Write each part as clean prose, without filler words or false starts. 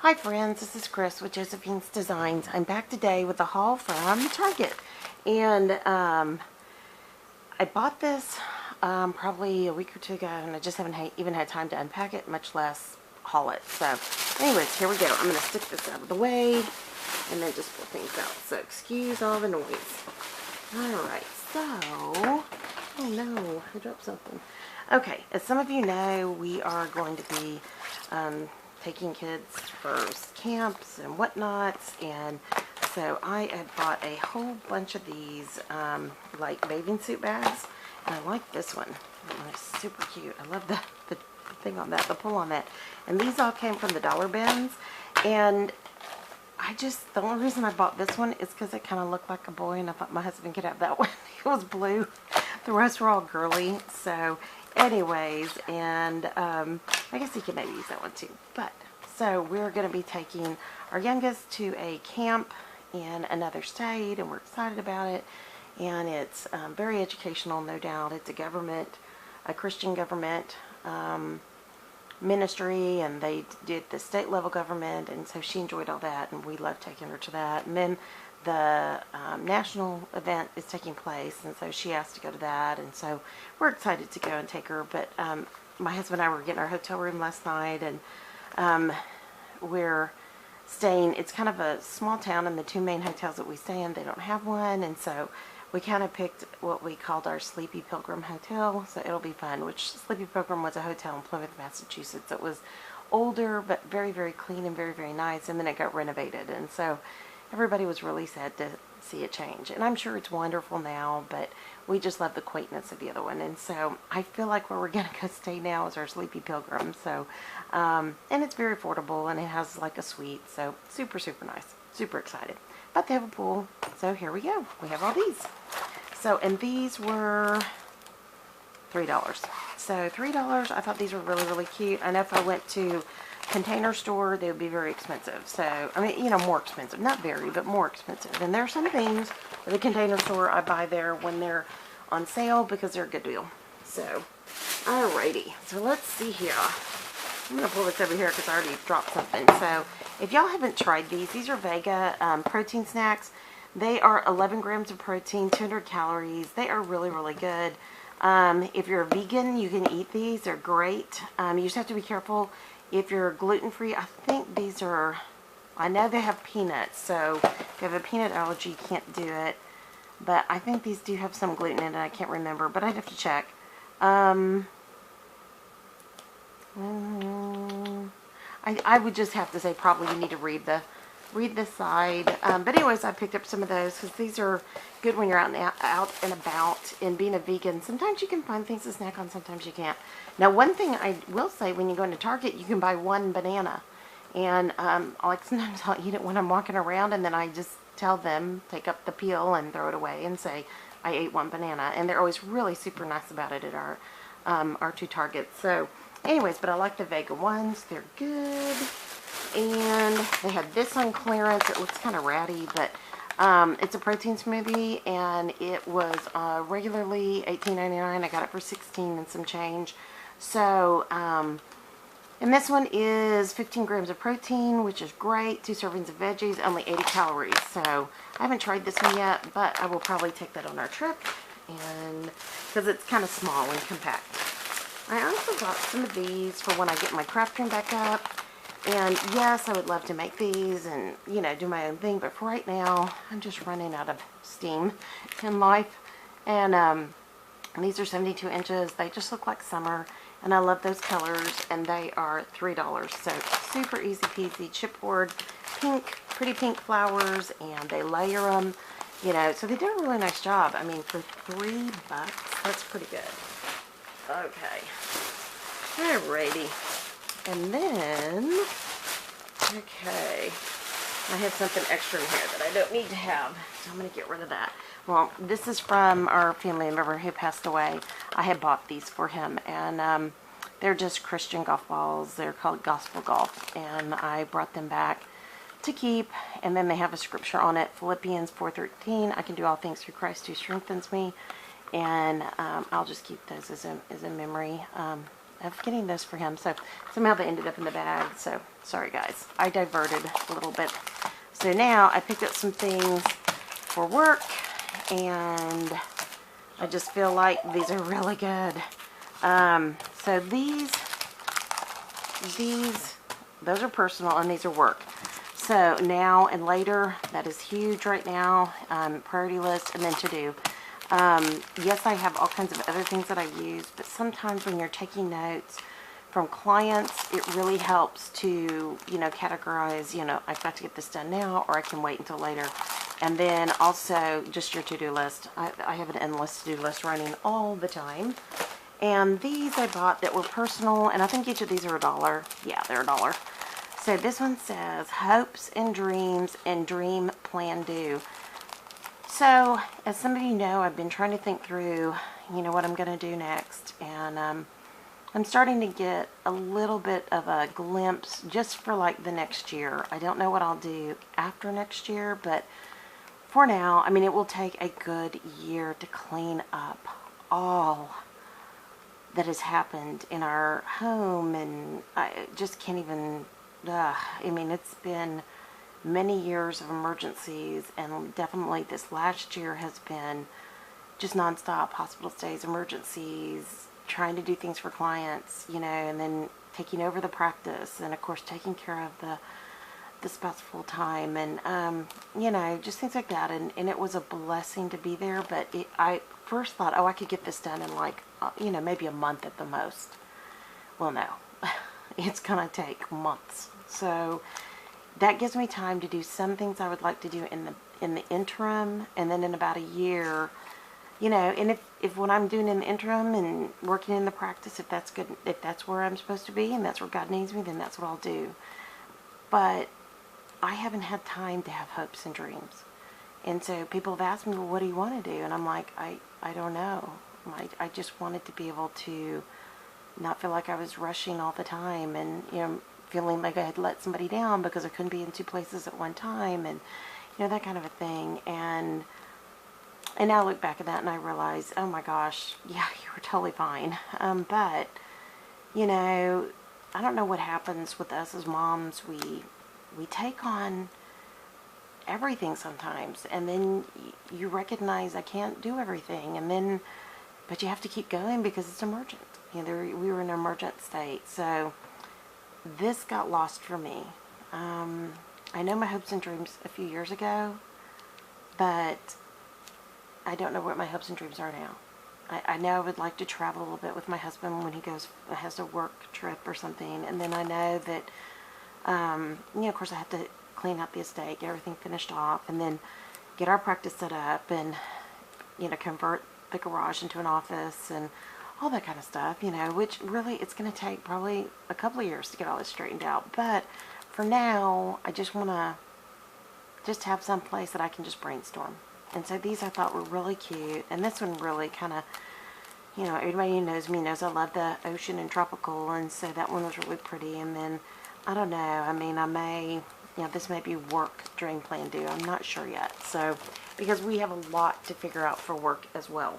Hi friends, this is Chris with Josephine's Designs. I'm back today with a haul from Target. And I bought this probably a week or two ago, and I just haven't even had time to unpack it, much less haul it. So anyways, here we go. I'm going to stick this out of the way and then just pull things out. So excuse all the noise. Alright, so, oh no, I dropped something. Okay, as some of you know, we are going to be taking kids for camps and whatnots, and so I had bought a whole bunch of these like bathing suit bags, and I like this one. It's super cute. I love the thing on that, the pull on that. And these all came from the dollar bins, and the only reason I bought this one is because it kind of looked like a boy, and I thought my husband could have that one. It was blue. The rest were all girly. So anyways, and I guess he could maybe use that one too. But so we're going to be taking our youngest to a camp in another state, and we're excited about it. And it's very educational, no doubt. It's a Christian government ministry, and they did the state level government, and so she enjoyed all that, and we love taking her to that. And then the national event is taking place, and so she asked to go to that, and so we're excited to go and take her. But my husband and I were getting our hotel room last night, and we're staying, it's kind of a small town, and the two main hotels that we stay in, they don't have one, and so we kind of picked what we called our Sleepy Pilgrim Hotel, so it'll be fun. Which Sleepy Pilgrim was a hotel in Plymouth, Massachusetts. It was older, but very, very clean and very, very nice, and then it got renovated, and so everybody was really sad to see it change. And I'm sure it's wonderful now, but we just love the quaintness of the other one. And so I feel like where we're going to go stay now is our Sleepy Pilgrim. So, and it's very affordable, and it has like a suite. So super, super nice. Super excited. But they have a pool. So here we go. We have all these. So, and these were $3. So $3. I thought these were really, really cute. I know if I went to Container Store, they would be very expensive. So, I mean, you know, more expensive. Not very, but more expensive. And there are some things at the Container Store I buy there when they're on sale because they're a good deal. So, alrighty. So let's see here. I'm going to pull this over here because I already dropped something. So, if y'all haven't tried these are Vega protein snacks. They are 11 grams of protein, 200 calories. They are really, really good. If you're a vegan, you can eat these. They're great. You just have to be careful. If you're gluten-free, I think these are, I know they have peanuts, so if you have a peanut allergy, you can't do it. But I think these do have some gluten in it. I can't remember, but I'd have to check. I would just have to say probably you need to read the side. But anyways, I picked up some of those because these are good when you're out and about. And being a vegan, sometimes you can find things to snack on, sometimes you can't. Now, one thing I will say, when you go into Target, you can buy one banana. And like sometimes I'll eat it when I'm walking around, and then I just tell them, take up the peel and throw it away and say, I ate one banana. And they're always really super nice about it at our two Targets. So anyways, but I like the Vega ones. They're good. And they had this on clearance. It looks kind of ratty, but it's a protein smoothie, and it was regularly $18.99. I got it for $16 and some change. So, and this one is 15 grams of protein, which is great. 2 servings of veggies, only 80 calories. So I haven't tried this one yet, but I will probably take that on our trip, and because it's kind of small and compact. I also got some of these for when I get my craft room back up. And yes, I would love to make these and, you know, do my own thing. But for right now, I'm just running out of steam in life. And these are 72 inches. They just look like summer. And I love those colors. And they are $3. So super easy peasy. Chipboard, pink, pretty pink flowers. And they layer them, you know. So they did a really nice job. I mean, for $3, that's pretty good. Okay. Alrighty. And then, okay, I have something extra in here that I don't need to have, so I'm going to get rid of that. Well, this is from our family member who passed away. I had bought these for him, and they're just Christian golf balls. They're called Gospel Golf, and I brought them back to keep, and then they have a scripture on it, Philippians 4:13. I can do all things through Christ who strengthens me, and I'll just keep those as a memory. of getting those for him. So somehow they ended up in the bag. So sorry guys, I diverted a little bit. So now I picked up some things for work, and I just feel like these are really good. So those are personal, and these are work. So now and later, that is huge right now. Priority list, and then to do. Yes, I have all kinds of other things that I use, but sometimes when you're taking notes from clients, it really helps to, categorize, I've got to get this done now, or I can wait until later. And then also just your to-do list. I have an endless to-do list running all the time. And these I bought that were personal, and I think each of these are $1. Yeah, they're $1. So this one says, hopes and dreams and dream plan do. So, as some of you know, I've been trying to think through, what I'm going to do next. And I'm starting to get a little bit of a glimpse just for like the next year. I don't know what I'll do after next year, but for now, I mean, it will take a good year to clean up all that has happened in our home. And I just can't even, I mean, it's been many years of emergencies, and definitely this last year has been just nonstop hospital stays, emergencies, trying to do things for clients, and then taking over the practice, and of course taking care of the spouse full time, and just things like that. And it was a blessing to be there, but I first thought, oh, I could get this done in like maybe a month at the most. Well, no, it's gonna take months. So that gives me time to do some things I would like to do in the interim, and then in about a year, and if what I'm doing in the interim and working in the practice, if that's good, if that's where I'm supposed to be and that's where God needs me, then that's what I'll do. But I haven't had time to have hopes and dreams. And so people have asked me, well, what do you want to do? And I'm like, I don't know. I just wanted to be able to not feel like I was rushing all the time, and feeling like I had let somebody down because I couldn't be in two places at one time, and that kind of a thing. And now I look back at that and I realize, oh my gosh, yeah, you were totally fine. But I don't know what happens with us as moms. We take on everything sometimes, and then you recognize I can't do everything, and then but you have to keep going because it's emergent. We were in an emergent state. So this got lost for me. I know my hopes and dreams a few years ago, but I don't know what my hopes and dreams are now. I know I would like to travel a little bit with my husband when he has a work trip or something, and then I know that, of course I have to clean out the estate, get everything finished off, and then get our practice set up, and, convert the garage into an office, and all that kind of stuff, which really it's going to take probably a couple of years to get all this straightened out. But for now, I just want to just have some place that I can just brainstorm. And so these I thought were really cute. And this one really kind of, everybody who knows me knows I love the ocean and tropical. And so that one was really pretty. And then, I don't know, I mean, I may, this may be work dream plan do. I'm not sure yet. So, because we have a lot to figure out for work as well.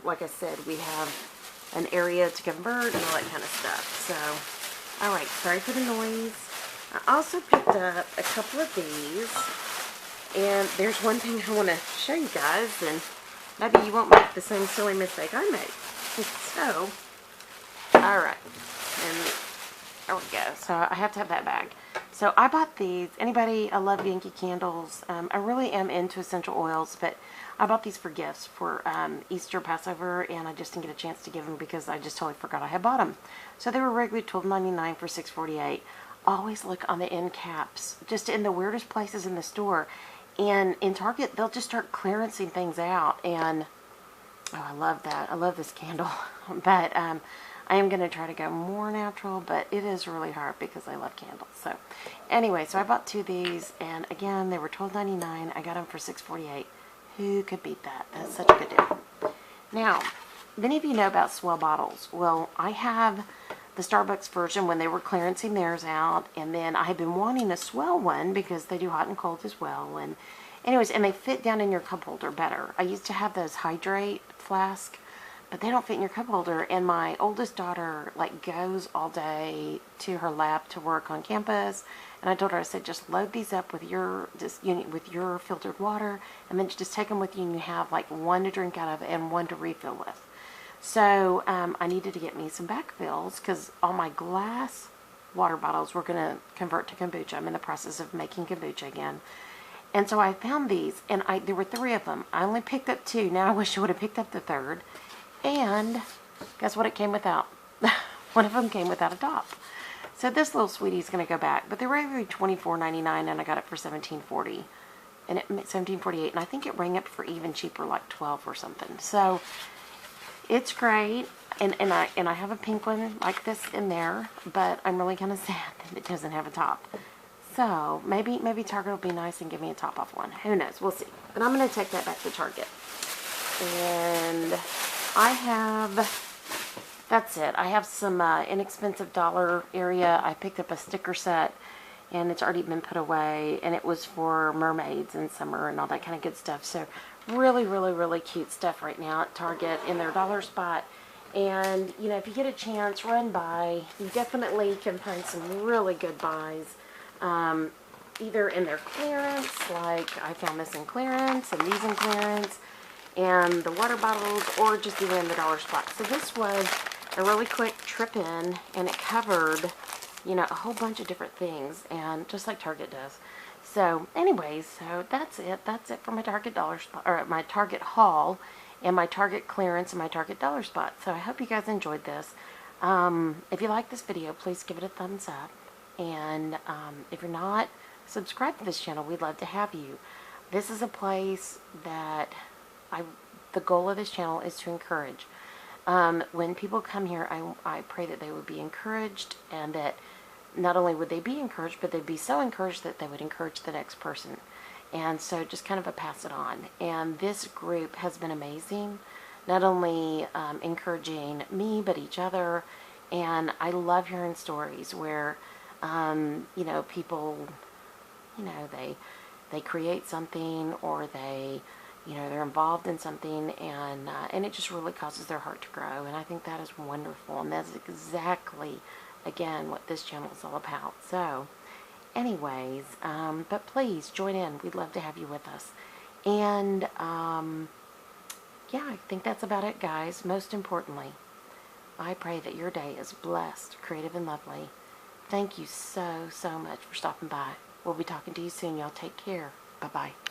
Like I said, we have an area to convert and all that kind of stuff. So, alright, sorry for the noise. I also picked up a couple of these, and there's one thing I want to show you guys, and maybe you won't make the same silly mistake I made. So, alright, and there we go. So I have to have that bag. So I bought these. I love Yankee candles. I really am into essential oils, but I bought these for gifts for Easter, Passover, and I just didn't get a chance to give them because I just totally forgot I had bought them. So they were regularly $12.99 for $6.48. Always look on the end caps, just in the weirdest places in the store. And in Target, they'll just start clearancing things out. And, oh, I love that. I love this candle. But I am going to try to go more natural, but it is really hard because I love candles. So, anyway, so I bought two of these, and again, they were $12.99. I got them for $6.48. Who could beat that? That's such a good deal. Now, many of you know about Swell bottles. Well, I have the Starbucks version when they were clearancing theirs out, and then I have been wanting a Swell one because they do hot and cold as well. And anyways, and they fit down in your cup holder better. I used to have those Hydrate flask, but they don't fit in your cup holder. And my oldest daughter like goes all day to her lab to work on campus. And I told her, I said, just load these up with your with your filtered water, and then just take them with you, and you have like one to drink out of and one to refill with. So I needed to get me some backfills because all my glass water bottles were going to convert to kombucha. I'm in the process of making kombucha again. And so I found these, and there were 3 of them. I only picked up 2. Now I wish I would have picked up the 3rd. And guess what it came without? One of them came without a top. So this little sweetie is going to go back. But they were only $24.99, and I got it for $17.40. And $17.48, and I think it rang up for even cheaper, like $12 or something. So it's great. And I have a pink one like this in there, but I'm really kind of sad that it doesn't have a top. So maybe Target will be nice and give me a top off one. Who knows? We'll see. But I'm going to take that back to Target. And I have, that's it. I have some inexpensive dollar area. I picked up a sticker set, and it's already been put away, and it was for mermaids in summer and all that kind of good stuff. So really, really, really cute stuff right now at Target in their dollar spot. And, you know, if you get a chance, run by. You definitely can find some really good buys. Either in their clearance, like I found this in clearance, and these in clearance, and the water bottles, or just even in the dollar spot. So this was a really quick trip in, and it covered, you know, a whole bunch of different things, and just like Target does. So anyways, so that's it. That's it for my Target dollar spot, or my Target haul, and my Target clearance, and my Target dollar spot. So I hope you guys enjoyed this. If you like this video, please give it a thumbs up. And if you're not subscribed to this channel, we'd love to have you. This is a place that the goal of this channel is to encourage. When people come here, I pray that they would be encouraged, and that not only would they be encouraged, but they'd be so encouraged that they would encourage the next person. And so just kind of a pass it on. And this group has been amazing, not only encouraging me, but each other. And I love hearing stories where you know, people, you know, they create something, or they, you know, they're involved in something, and it just really causes their heart to grow. And I think that is wonderful, and that's exactly, again, what this channel is all about. So anyways, but please join in. We'd love to have you with us. And yeah, I think that's about it, guys. Most importantly, I pray that your day is blessed, creative, and lovely. Thank you so, so much for stopping by. We'll be talking to you soon. Y'all take care. Bye-bye.